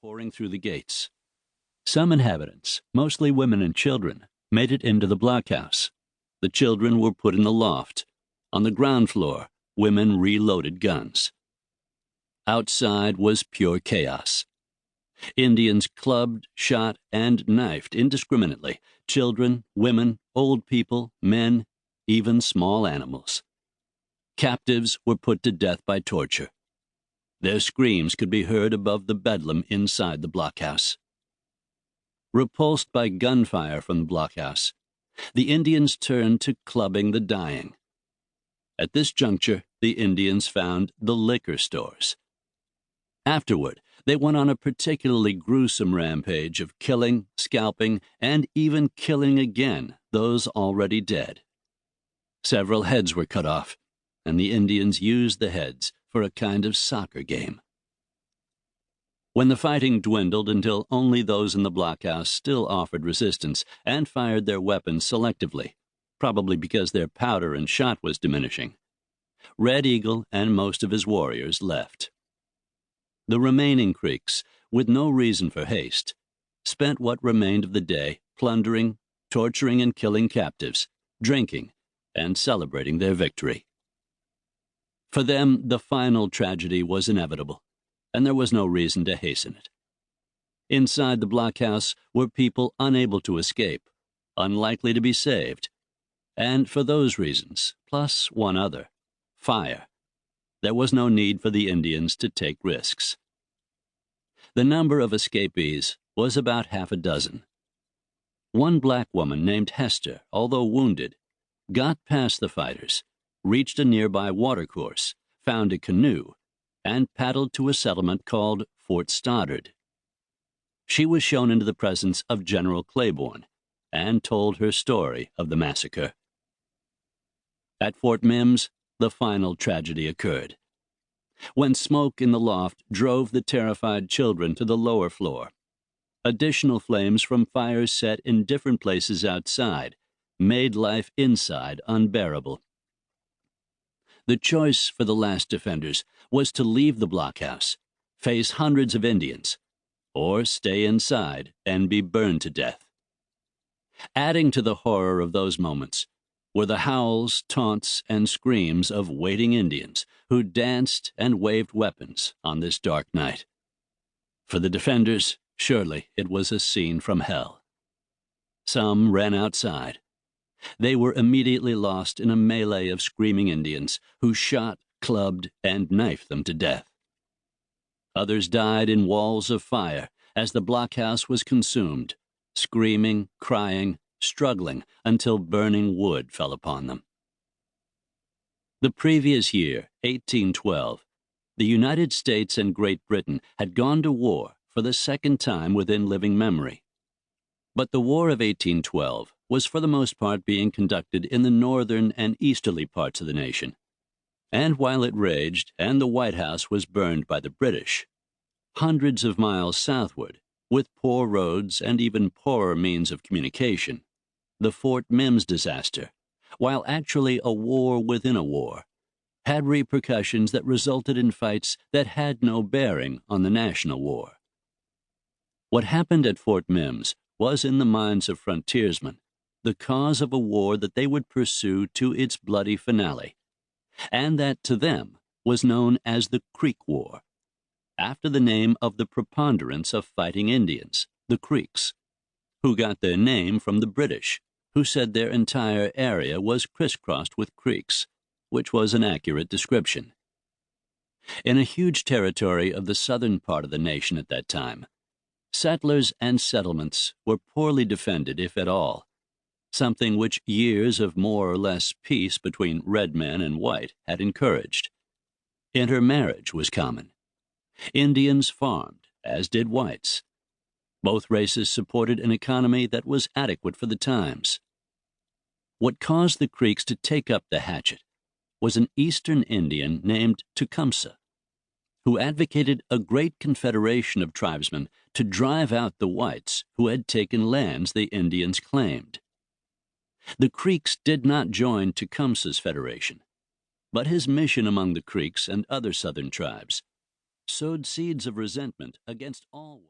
pouring through the gates. Some inhabitants, mostly women and children, made it into the blockhouse. The children were put in the loft. On the ground floor, women reloaded guns. Outside was pure chaos. Indians clubbed, shot, and knifed indiscriminately children, women, old people, men, even small animals. Captives were put to death by torture. Their screams could be heard above the bedlam inside the blockhouse. Repulsed by gunfire from the blockhouse, the Indians turned to clubbing the dying. At this juncture, the Indians found the liquor stores. Afterward, they went on a particularly gruesome rampage of killing, scalping, and even killing again those already dead. Several heads were cut off, and the Indians used the heads for a kind of soccer game. When the fighting dwindled until only those in the blockhouse still offered resistance and fired their weapons selectively, probably because their powder and shot was diminishing, Red Eagle and most of his warriors left. The remaining Creeks, with no reason for haste, spent what remained of the day plundering, torturing, and killing captives, drinking, and celebrating their victory. For them, the final tragedy was inevitable, and there was no reason to hasten it. Inside the blockhouse were people unable to escape, unlikely to be saved, and for those reasons, plus one other, fire, there was no need for the Indians to take risks. The number of escapees was about half a dozen. One black woman named Hester, although wounded, got past the fighters, reached a nearby watercourse, found a canoe, and paddled to a settlement called Fort Stoddard. She was shown into the presence of General Claiborne and told her story of the massacre. At Fort Mims, the final tragedy occurred. When smoke in the loft drove the terrified children to the lower floor, additional flames from fires set in different places outside made life inside unbearable. The choice for the last defenders was to leave the blockhouse, face hundreds of Indians, or stay inside and be burned to death. Adding to the horror of those moments were the howls, taunts, and screams of waiting Indians who danced and waved weapons on this dark night. For the defenders, surely it was a scene from hell. Some ran outside. They were immediately lost in a melee of screaming Indians who shot, clubbed, and knifed them to death. Others died in walls of fire as the blockhouse was consumed, screaming, crying, struggling until burning wood fell upon them. The previous year, 1812, the United States and Great Britain had gone to war for the second time within living memory. But the War of 1812 was for the most part being conducted in the northern and easterly parts of the nation. And while it raged and the White House was burned by the British, hundreds of miles southward, with poor roads and even poorer means of communication, the Fort Mims disaster, while actually a war within a war, had repercussions that resulted in fights that had no bearing on the national war. What happened at Fort Mims was, in the minds of frontiersmen, the cause of a war that they would pursue to its bloody finale, and that to them was known as the Creek War, after the name of the preponderance of fighting Indians, the Creeks, who got their name from the British, who said their entire area was crisscrossed with creeks, which was an accurate description. In a huge territory of the southern part of the nation at that time, settlers and settlements were poorly defended, if at all, something which years of more or less peace between red men and white had encouraged. Intermarriage was common. Indians farmed, as did whites. Both races supported an economy that was adequate for the times. What caused the Creeks to take up the hatchet was an eastern Indian named Tecumseh, who advocated a great confederation of tribesmen to drive out the whites who had taken lands the Indians claimed. The Creeks did not join Tecumseh's federation, but his mission among the Creeks and other southern tribes sowed seeds of resentment against all